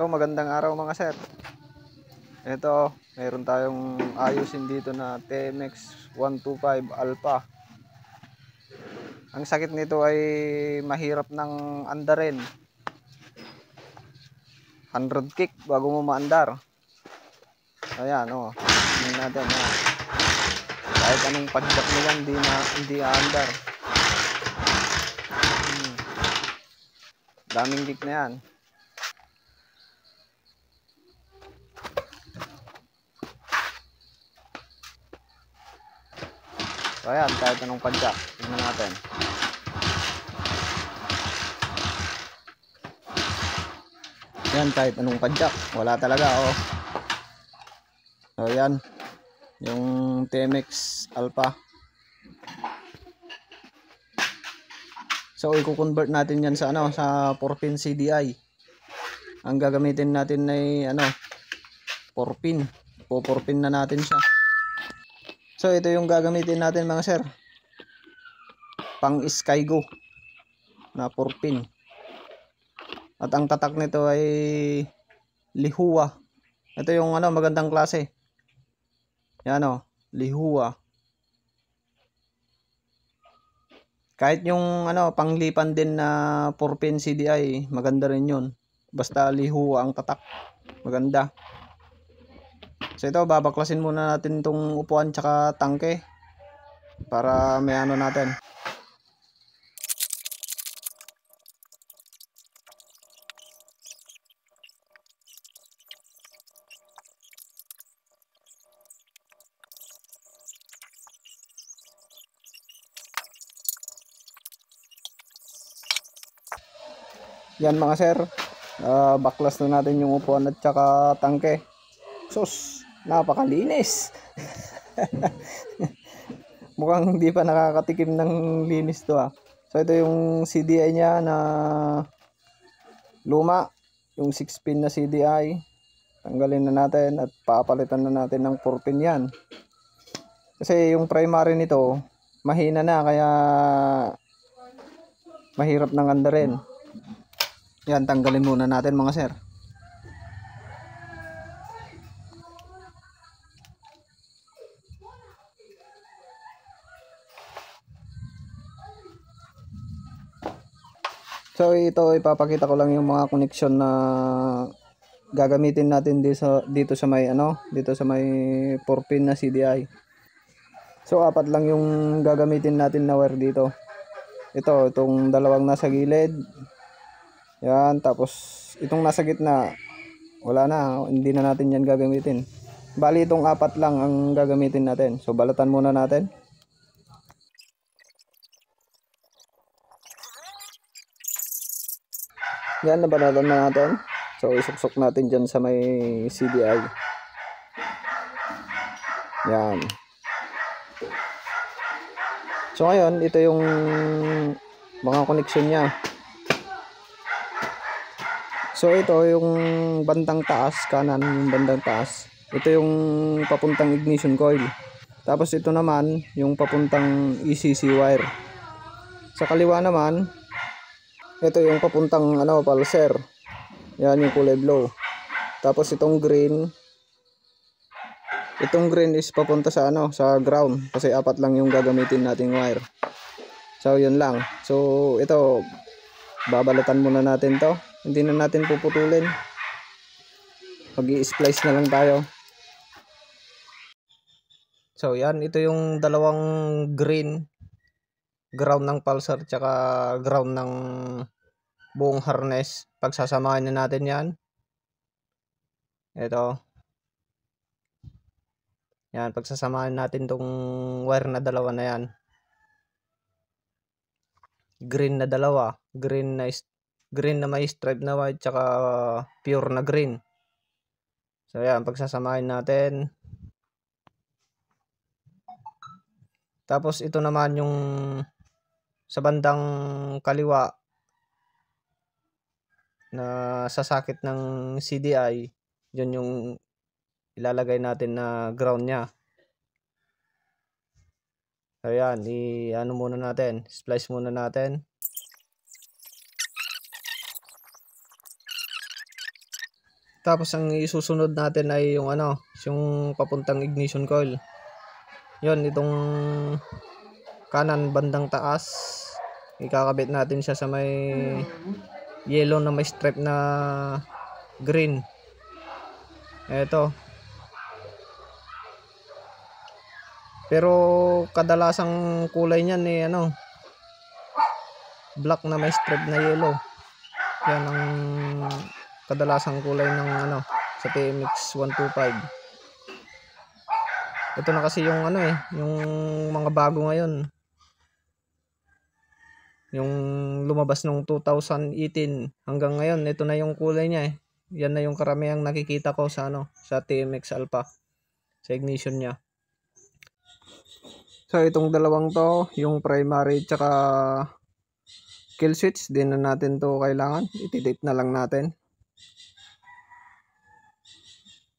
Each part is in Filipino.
So magandang araw mga sir. Ito, meron tayong ayusin dito na TMX 125 Alpha. Ang sakit nito ay mahirap ng andarin. 100 kick bago mo maandar. Ayan oh. Tingnan natin oh. Kahit anong padjak mo yan, hindi aandar. Daming kick na yan. So ayan, kahit anong padjak. Tingnan natin. Yan, kahit anong padjak. Wala talaga oh. So yan. Yung TMX Alpha. So i-convert natin yan sa sa 4-pin CDI. Ang gagamitin natin ay 4-pin. Po 4-pin na natin siya. So ito yung gagamitin natin mga sir. Pang Skygo na 4-pin. At ang tatak nito ay Lihua. Ito yung magandang klase. Yan Lihua. Kahit yung panglipan din na 4-pin CDI, maganda rin yun. Basta Lihua ang tatak. Maganda. So ito, babaklasin muna natin itong upuan tsaka tangke para may natin. Yan mga sir, baklas na natin yung upuan at tsaka tangke. Sus, napakalinis. Mukhang hindi pa nakakatikim ng linis to So ito yung CDI niya na luma, yung 6-pin na CDI. Tanggalin na natin at papalitan na natin ng 4-pin yan. Kasi yung primary nito mahina na, kaya mahirap nang andarin. Yan, tanggalin muna natin mga sir. So ito, ipapakita ko lang yung mga connection na gagamitin natin dito sa may dito sa may 4-pin na CDI. So apat lang yung gagamitin natin na wire dito. Itong dalawang nasa gilid. Yan, tapos itong nasa gitna, wala na, hindi na natin yan gagamitin. Bali itong apat lang ang gagamitin natin. So balatan muna natin. Yan, nabanatan na natin. So isuksok natin dyan sa may CDI. Yan. So ngayon, ito yung mga connection niya. So ito yung bandang taas, kanan yung bandang taas. Ito yung papuntang ignition coil. Tapos ito naman yung papuntang ECC wire. Sa kaliwa naman, ito yung papuntang pulser. Yan yung kulay blue. Tapos itong green is papunta sa sa ground kasi apat lang yung gagamitin nating wire. So yun lang. So ito, babalatan muna natin to. Hindi na natin puputulin. Mag-i-splice na lang tayo. So yan, ito yung dalawang green, ground ng pulsar tsaka ground ng buong harness. Pagsasamahin na natin yan. Ito. Yan, pagsasamahin natin tong wire na dalawa na yan. Green na dalawa. Green na may stripe na white tsaka pure na green. So yan, pagsasamahin natin. Tapos ito naman yung sa bandang kaliwa na sasakit ng CDI, yun yung ilalagay natin na ground nya. So yan, muna natin, splice muna natin. Tapos ang isusunod natin ay yung ano, yung papuntang ignition coil. Yon, itong kanan bandang taas. Ikakabit natin siya sa may yellow na may stripe na green. Eto. Pero kadalasang kulay niyan eh ano, black na may stripe na yellow. Yan ang kadalasang kulay ng ano sa TMX 125. Ito na kasi yung ano eh, yung mga bago ngayon. Yung lumabas nung 2018 hanggang ngayon, ito na yung kulay niya eh. Yan na yung karamihang nakikita ko sa ano, sa TMX Alpha sa ignition niya. So itong dalawang to, yung primary tsaka kill switch, din na natin to kailangan. Ititip na lang natin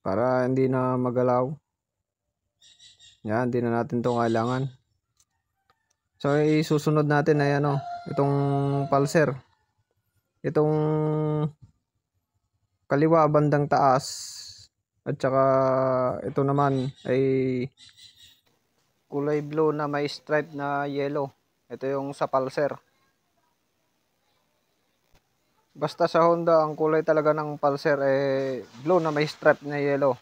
para hindi na magalaw. Yan, din na natin to kailangan. So isusunod natin ay ano, itong pulser. Itong kaliwa bandang taas at saka ito naman ay kulay blue na may stripe na yellow. Ito yung sa pulser. Basta sa Honda ang kulay talaga ng pulser eh blue na may stripe na yellow.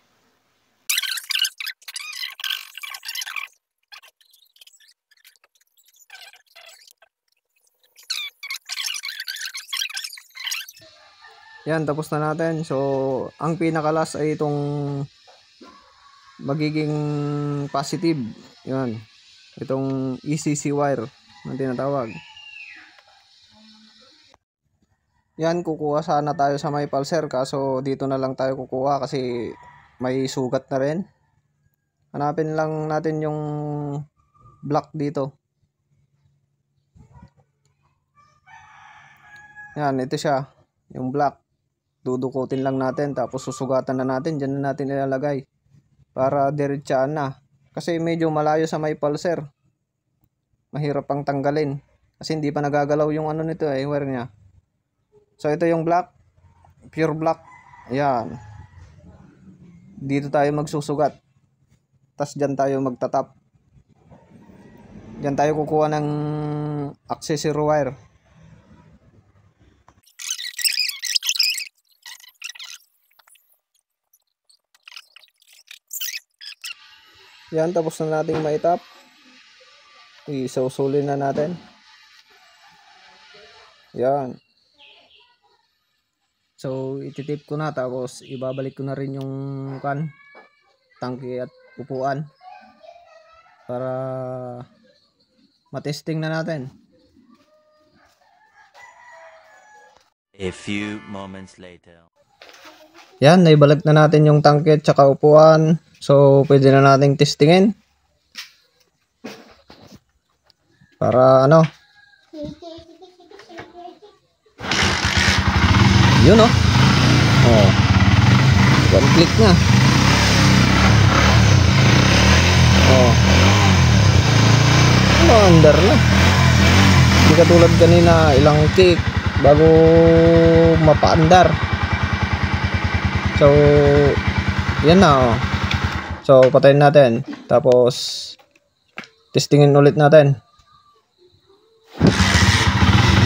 Yan, tapos na natin. So ang pinakalas ay itong magiging positive. Yan, itong ECC wire na tinatawag. Yan, kukuha sana tayo sa may pulser, kaso dito na lang tayo kukuha kasi may sugat na rin. Hanapin lang natin yung block dito. Yan, ito siya, yung block. Dudukutin lang natin, tapos susugatan na natin. Diyan na natin ilalagay para diretsaan na. Kasi medyo malayo sa may pulser. Mahirap pang tanggalin kasi hindi pa nagagalaw yung ano nito eh, wire niya. So ito yung block, pure block. Ayan, dito tayo magsusugat, tas dyan tayo magtatap. Dyan tayo kukuha ng accessory wire. Yan, tapos na nating maitap. Isausulin na natin. Yan. So ititip ko na, tapos ibabalik ko na rin yung tangke at upuan para matesting na natin. A few moments later. Yan, naibalik na natin yung tangke at saka upuan. So pwede na nating testingin para ano. Yun oh. Oh. One click na. Oh. Under na. Hindi katulad kanina, ilang click bago mapaandar. So yan na oh. So patayin natin, tapos testingin ulit natin.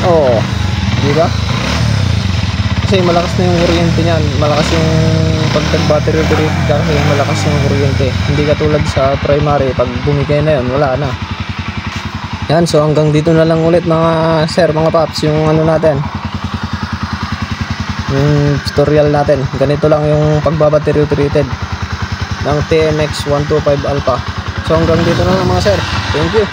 Oh, di ba? Kasi malakas na yung kuryente niyan, malakas yung pag nag-battery operated kasi malakas yung kuryente. Hindi katulad sa primary, pag bumigay na yun, wala na. Yan, so hanggang dito na lang ulit mga sir, mga paps, yung ano natin, yung tutorial natin. Ganito lang yung pagbabattery operated ng TMX 125 Alpha. So hanggang dito na lang mga sir. Thank you.